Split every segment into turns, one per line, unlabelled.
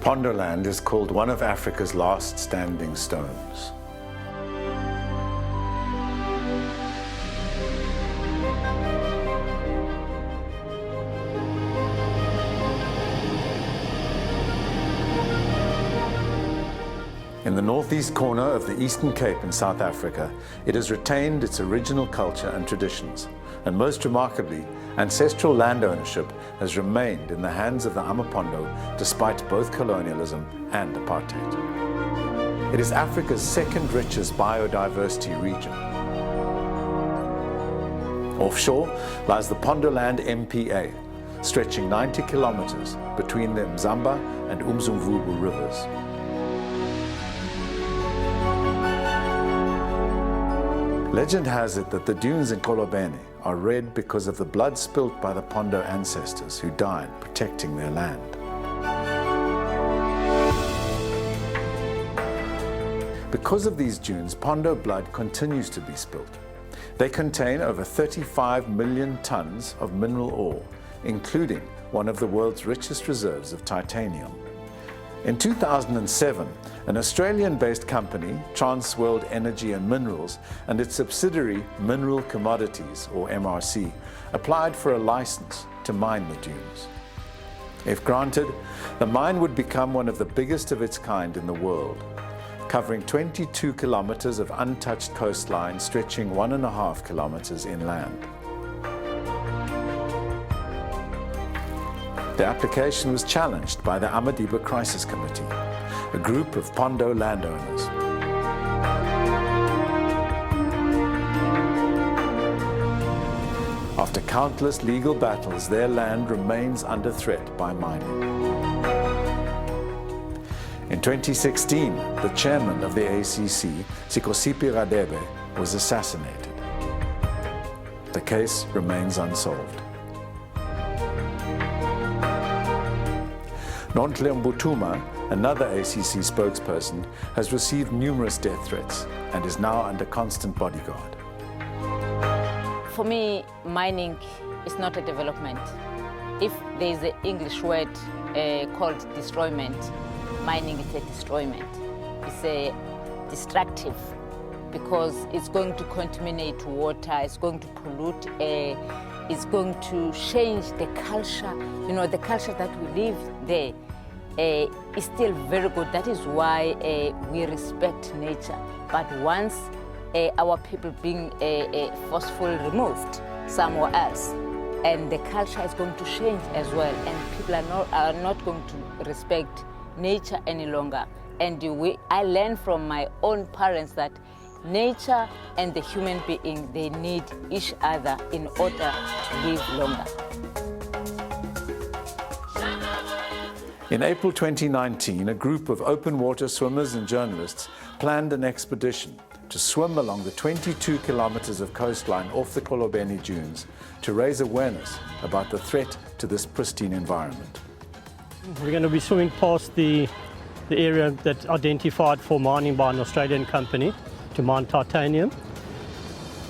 Pondoland is called one of Africa's last standing stones. In the northeast corner of the Eastern Cape in South Africa, it has retained its original culture and traditions, and most remarkably, ancestral land ownership has remained in the hands of the Amapondo despite both colonialism and apartheid. It is Africa's second richest biodiversity region. Offshore lies the Pondoland MPA, stretching 90 kilometers between the Mzamba and Umzimvubu rivers. Legend has it that the dunes in Kolobene are red because of the blood spilt by the Pondo ancestors who died protecting their land. Because of these dunes, Pondo blood continues to be spilt. They contain over 35 million tons of mineral ore, including one of the world's richest reserves of titanium. In 2007, an Australian-based company, Transworld Energy and Minerals, and its subsidiary Mineral Commodities, or MRC, applied for a license to mine the dunes. If granted, the mine would become one of the biggest of its kind in the world, covering 22 kilometers of untouched coastline stretching 1.5 kilometers inland. The application was challenged by the Amadiba Crisis Committee, a group of Pondo landowners. After countless legal battles, their land remains under threat by mining. In 2016, the chairman of the ACC, Sikosipi Radebe, was assassinated. The case remains unsolved. Nontle Mbutuma, another ACC spokesperson, has received numerous death threats and is now under constant bodyguard.
For me, mining is not a development. If there is an English word called destroyment, mining is a destroyment. It's a destructive because it's going to contaminate water, it's going to pollute air, it's going to change the culture. You know, the culture that we live there is still very good. That is why we respect nature. But once our people being forcefully removed somewhere else, and the culture is going to change as well, and people are not going to respect nature any longer. And I learned from my own parents that nature and the human being, they need each other in order to live longer.
In April 2019, a group of open water swimmers and journalists planned an expedition to swim along the 22 kilometers of coastline off the Kolobene dunes to raise awareness about the threat to this pristine environment.
We're going to be swimming past the area that's identified for mining by an Australian company to mine titanium,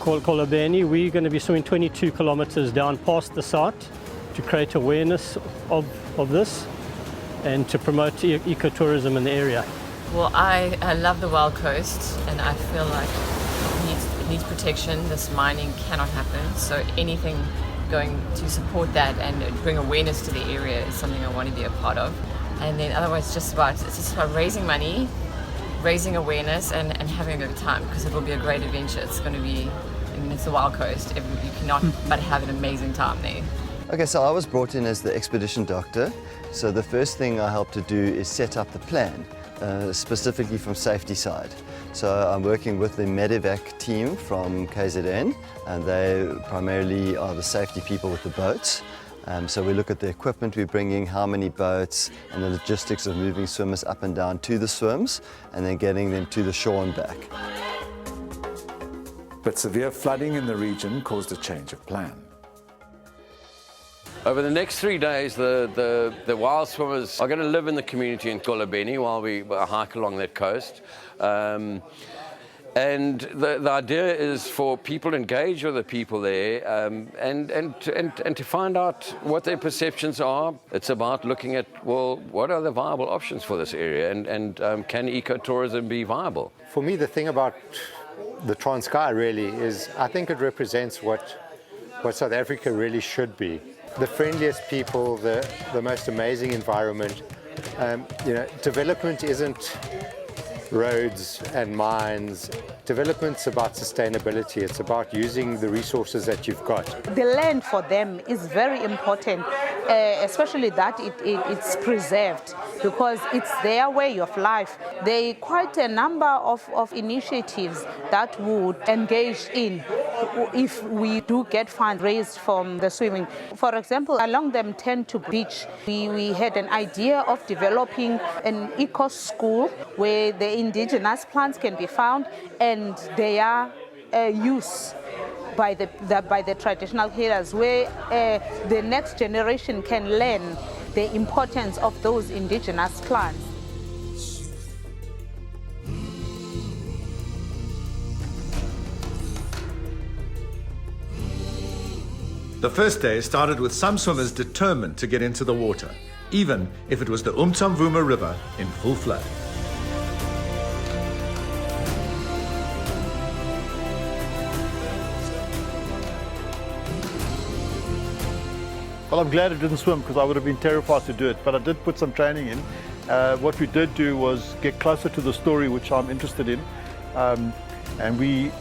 called Kolobene. We're going to be swimming 22 kilometers down past the site to create awareness of this and to promote ecotourism in the area.
Well, I love the Wild Coast, and I feel like it needs protection. This mining cannot happen, so anything going to support that and bring awareness to the area is something I want to be a part of. And then otherwise it's just about raising money, raising awareness, and having a good time, because it will be a great adventure. It's going to be, it's the Wild Coast. You cannot but have an amazing time there.
Okay, so I was brought in as the expedition doctor. So the first thing I help to do is set up the plan, specifically from safety side. So I'm working with the Medevac team from KZN, and they primarily are the safety people with the boats. So we look at the equipment we're bringing, how many boats, and the logistics of moving swimmers up and down to the swims, and then getting them to the shore and back.
But severe flooding in the region caused a change of plan.
Over the next 3 days, the wild swimmers are going to live in the community in Kolobene while we hike along that coast. And the idea is for people to engage with the people there and to find out what their perceptions are. It's about looking at, well, what are the viable options for this area, and can ecotourism be viable?
For me, the thing about the Transkei really is, I think it represents what South Africa really should be. The friendliest people, the most amazing environment. Development isn't roads and mines. Development's about sustainability. It's about using the resources that you've got.
The land for them is very important, especially that it's preserved, because it's their way of life. There are quite a number of initiatives that would engage in if we do get funds raised from the swimming. For example, along the M10 beach, we had an idea of developing an eco school where the indigenous plants can be found and their use by the traditional healers, where the next generation can learn the importance of those indigenous plants.
The first day started with some swimmers determined to get into the water, even if it was the Umtamvuma River in full flood.
Well, I'm glad I didn't swim because I would have been terrified to do it, but I did put some training in. What we did do was get closer to the story which I'm interested in, and we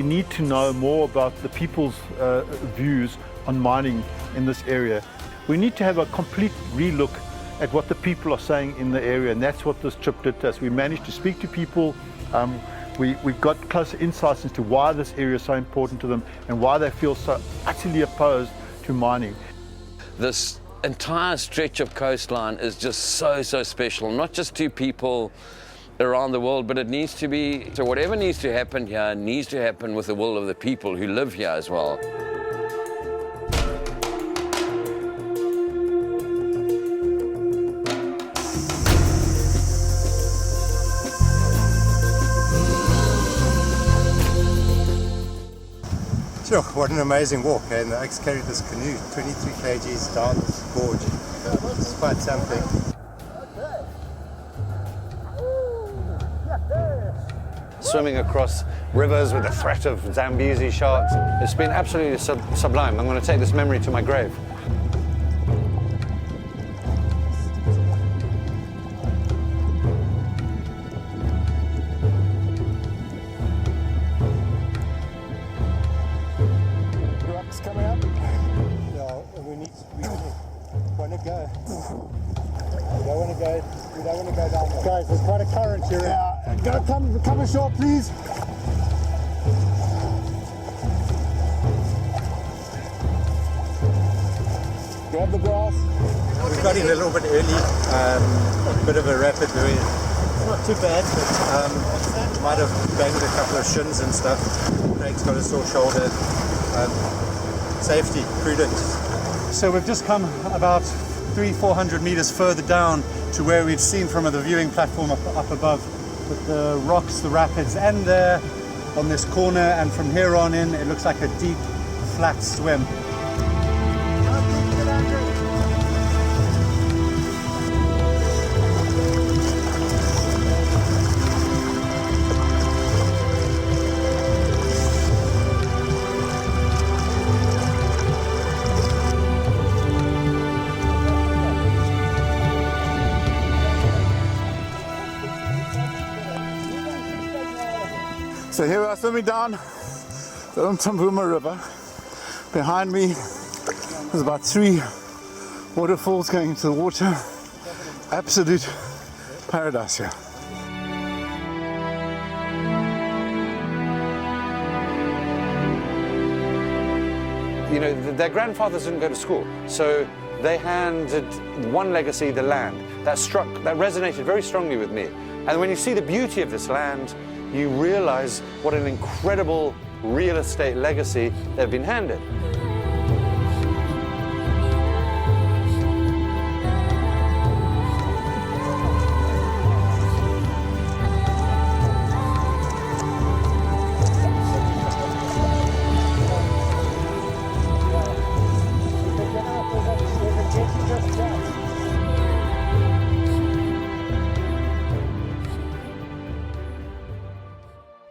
need to know more about the people's views on mining in this area. We need to have a complete relook at what the people are saying in the area, and that's what this trip did to us. We managed to speak to people. We got closer insights into why this area is so important to them and why they feel so utterly opposed to mining.
This entire stretch of coastline is just so special, not just to people around the world, but it needs to be, so whatever needs to happen here needs to happen with the will of the people who live here as well.
Sure, what an amazing walk, and I carried this canoe 23 kgs down this gorge. It's quite something.
Swimming across rivers with the threat of Zambezi sharks, it's been absolutely sublime. I'm going to take this memory to my grave.
Coming up. No, we want to go. We don't want to go down there. Guys, there's quite a current here. Yeah, gotta come ashore, please. Grab the grass. We got in a little bit early. A bit of a rapid wave. Not too bad, but might have banged a couple of shins and stuff. Craig's got a sore shoulder. Safety, prudent.
So we've just come about 300-400 meters further down to where we've seen from the viewing platform up above, with the rocks, the rapids, and there on this corner, and from here on in it looks like a deep, flat swim. So here we are swimming down the Umtamvuma River. Behind me there's about 3 waterfalls going into the water. Absolute paradise here.
You know, their grandfathers didn't go to school, so they handed one legacy, the land. That resonated very strongly with me. And when you see the beauty of this land, you realize what an incredible real estate legacy they've been handed.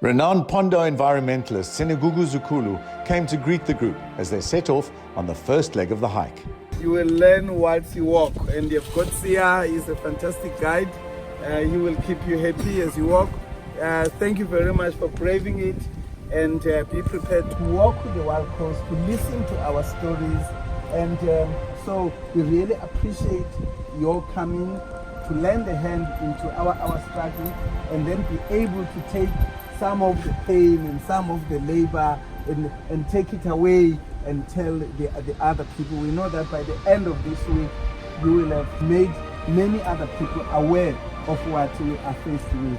Renowned Pondo environmentalist Senigugu Zukulu came to greet the group as they set off on the first leg of the hike.
You will learn whilst you walk, and you've got Sia. He's a fantastic guide. He will keep you happy as you walk. Thank you very much for braving it, and be prepared to walk the wild coast, to listen to our stories, and so we really appreciate your coming to lend a hand into our struggle, and then be able to take some of the pain and some of the labor and take it away and tell the other people. We know that by the end of this week, we will have made many other people aware of what we are faced with.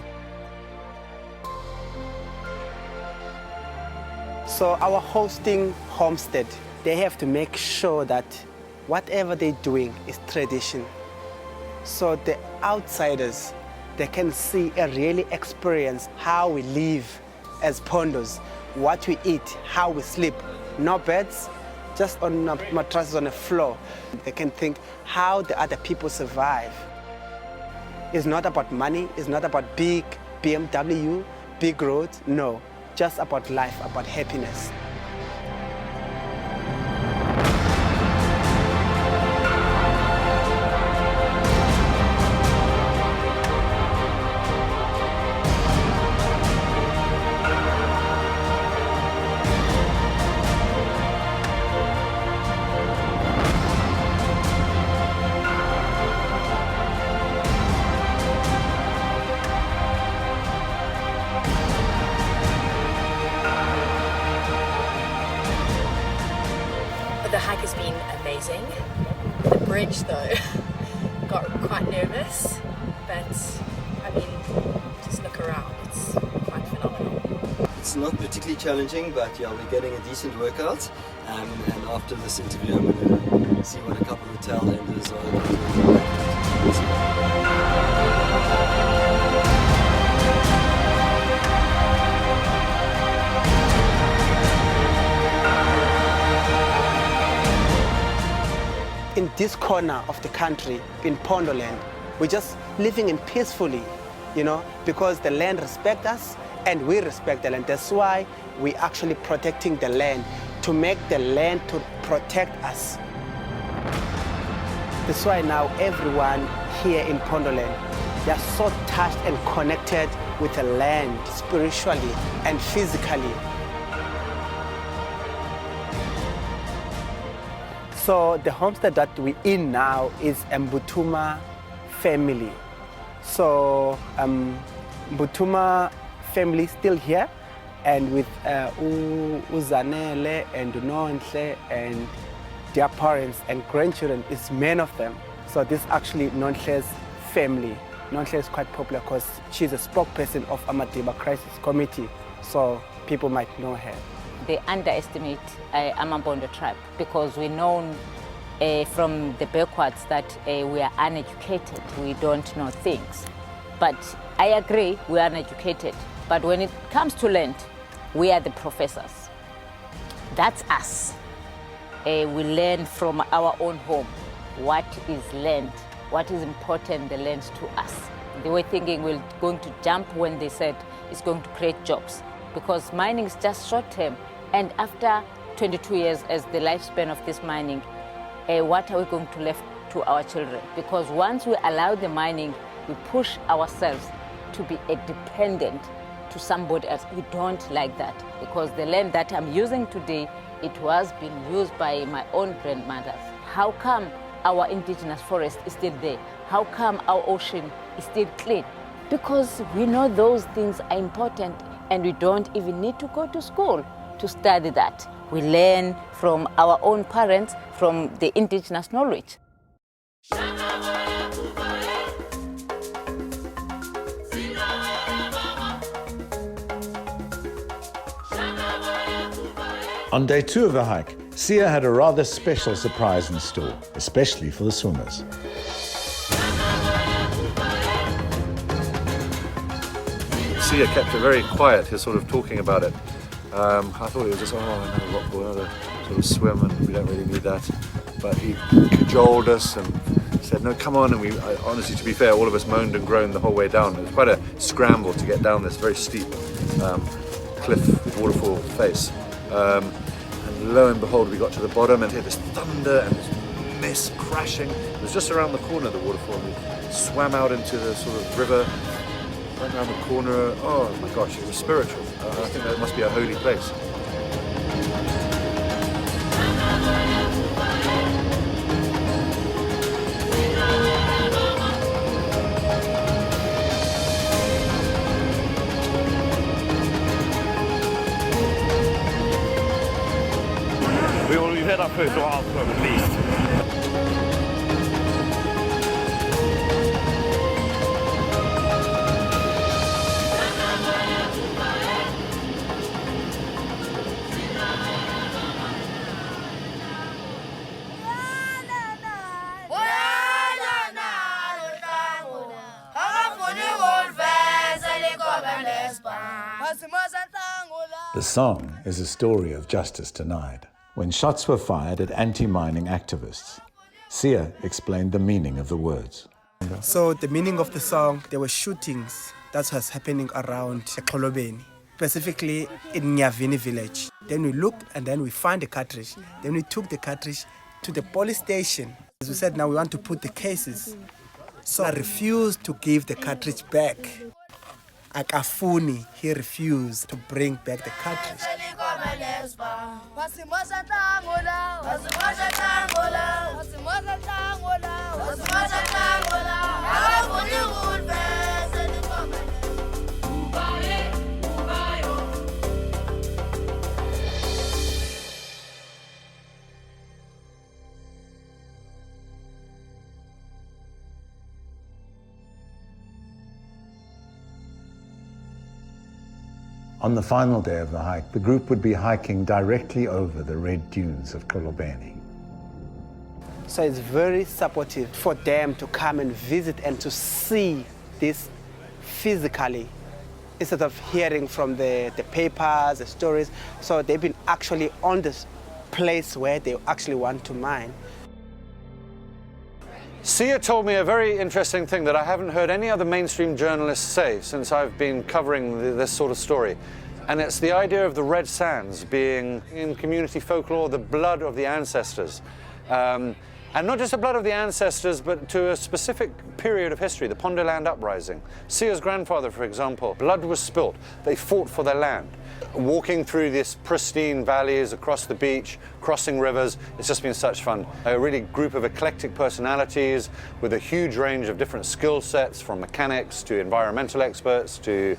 So our hosting homestead, they have to make sure that whatever they're doing is tradition. So the outsiders, they can see and really experience how we live as Pondos, what we eat, how we sleep. No beds, just on mattresses on the floor. They can think how the other people survive. It's not about money, it's not about big BMW, big roads, no. Just about life, about happiness.
The hike has been amazing. The bridge though, got quite nervous, but I mean, just look around, it's quite phenomenal.
It's not particularly challenging, but yeah, we're getting a decent workout. And after this interview, I'm going to see what a couple of the tail enders
In this corner of the country, in Pondoland, we're just living in peacefully, you know, because the land respects us and we respect the land. That's why we're actually protecting the land, to make the land to protect us. That's why now everyone here in Pondoland, they are so touched and connected with the land, spiritually and physically. So the homestead that we're in now is a Mbutuma family. So Mbutuma family still here, and with Uzanele and Nonhle and their parents and grandchildren, it's many of them. So this is actually Nonhle's family. Nonhle is quite popular because she's a spokesperson of Amadiba Crisis Committee, so people might know her.
They underestimate Amambondo tribe because we're known from the backwards that we are uneducated, we don't know things. But I agree, we are uneducated. But when it comes to land, we are the professors. That's us. We learn from our own home what is land, what is important, the land to us. They were thinking we're going to jump when they said it's going to create jobs, because mining is just short term. And after 22 years as the lifespan of this mining, what are we going to leave to our children? Because once we allow the mining, we push ourselves to be a dependent to somebody else. We don't like that, because the land that I'm using today, it was being used by my own grandmothers. How come our indigenous forest is still there? How come our ocean is still clean? Because we know those things are important, and we don't even need to go to school to study that. We learn from our own parents, from the indigenous knowledge.
On day 2 of the hike, Sia had a rather special surprise in store, especially for the swimmers.
Sia kept it very quiet, his sort of talking about it. I thought it was just, another rock pool, another sort of swim, and we don't really need that. But he cajoled us and said, no, come on. And honestly, to be fair, all of us moaned and groaned the whole way down. It was quite a scramble to get down this very steep cliff waterfall face. And lo and behold, we got to the bottom and heard this thunder and this mist crashing. It was just around the corner of the waterfall. We swam out into the sort of river, went around the corner. Oh my gosh, it was spiritual. I think that must be a holy place.
We've had our first wild swim at least.
The song is a story of justice denied, when shots were fired at anti-mining activists. Sia explained the meaning of the words.
So the meaning of the song, there were shootings that was happening around Pondoland, specifically in Nyavini village. Then we looked and then we found the cartridge. Then we took the cartridge to the police station. As we said, now we want to put the cases. So I refused to give the cartridge back. Akafuni, he refused to bring back the cartridge.
On the final day of the hike, the group would be hiking directly over the red dunes of Kolobeni.
So it's very supportive for them to come and visit and to see this physically, instead of hearing from the papers, the stories. So they've been actually on this place where they actually want to mine.
Sia told me a very interesting thing that I haven't heard any other mainstream journalists say since I've been covering this sort of story. And it's the idea of the red sands being, in community folklore, the blood of the ancestors. And not just the blood of the ancestors, but to a specific period of history, the Pondoland uprising. Sia's grandfather, for example, blood was spilt. They fought for their land. Walking through these pristine valleys, across the beach, crossing rivers, it's just been such fun. A really group of eclectic personalities with a huge range of different skill sets, from mechanics to environmental experts to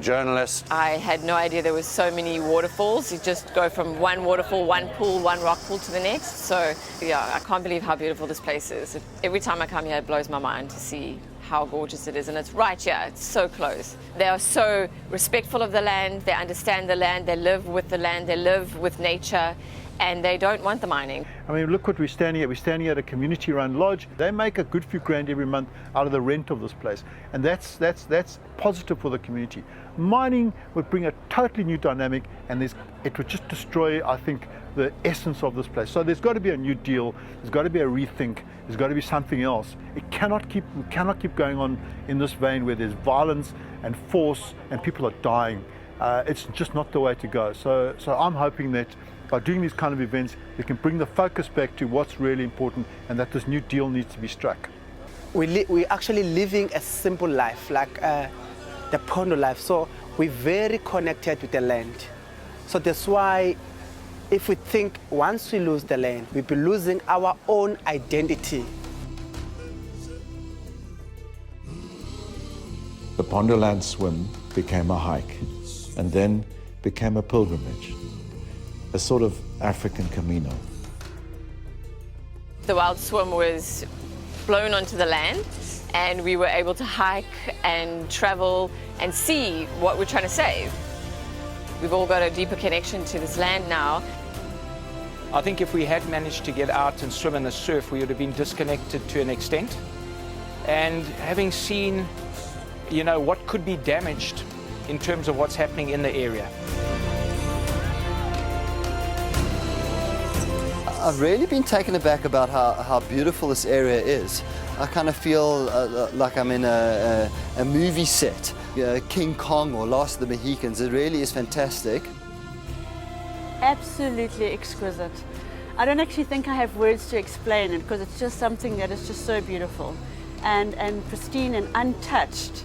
journalists.
I had no idea there was so many waterfalls. You just go from one waterfall, one pool, one rock pool to the next. So yeah, I can't believe how beautiful this place is. Every time I come here, it blows my mind to see how gorgeous it is, and it's right here, it's so close. They are so respectful of the land, they understand the land, they live with the land, they live with nature, and they don't want the mining.
I mean, look what we're standing at. We're standing at a community-run lodge. They make a good few grand every month out of the rent of this place, and that's positive for the community. Mining would bring a totally new dynamic, and it would just destroy, I think, the essence of this place. So there's got to be a new deal. There's got to be a rethink. There's got to be something else. We cannot keep going on in this vein where there's violence and force and people are dying. It's just not the way to go. So I'm hoping that by doing these kind of events, we can bring the focus back to what's really important, and that this new deal needs to be struck.
We're actually living a simple life, like the Pondo life. So we're very connected with the land. So that's why if we think once we lose the land, we'll be losing our own identity.
The Pondoland swim became a hike, and then became a pilgrimage, a sort of African Camino.
The wild swim was blown onto the land, and we were able to hike and travel and see what we're trying to save. We've all got a deeper connection to this land now.
I think if we had managed to get out and swim in the surf, we would have been disconnected to an extent. And having seen, what could be damaged in terms of what's happening in the area.
I've really been taken aback about how beautiful this area is. I kind of feel like I'm in a movie set. King Kong or Last of the Mohicans. It really is fantastic.
Absolutely exquisite. I don't actually think I have words to explain it because it's just something that is just so beautiful and pristine and untouched.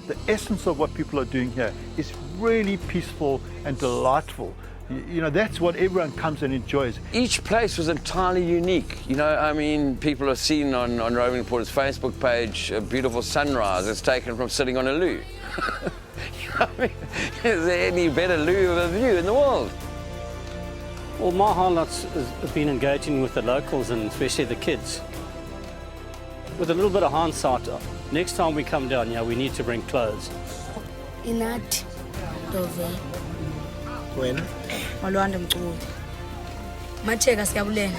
The essence of what people are doing here is really peaceful and delightful. You know, that's what everyone comes and enjoys.
Each place was entirely unique. You know, I mean, people have seen on Roving Reporter's Facebook page a beautiful sunrise that's taken from sitting on a loo. You know, I mean, is there any better loo of a view in the world?
Well, my highlights has been engaging with the locals and especially the kids. With a little bit of hindsight, next time we come down here, we need to bring clothes.
Inat Dove.
When?
Malwanda Mcudi. Matheka siyabulela.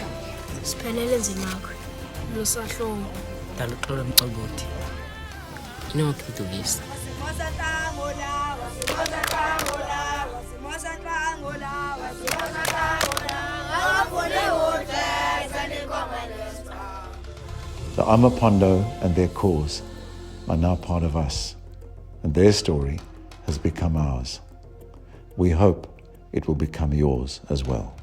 Siphelele nzimakho. Losahlobo.
Daluxolo Mcoboti. Inokuduvisa.
The Amapondo and their cause are now part of us, and their story has become ours. We hope it will become yours as well.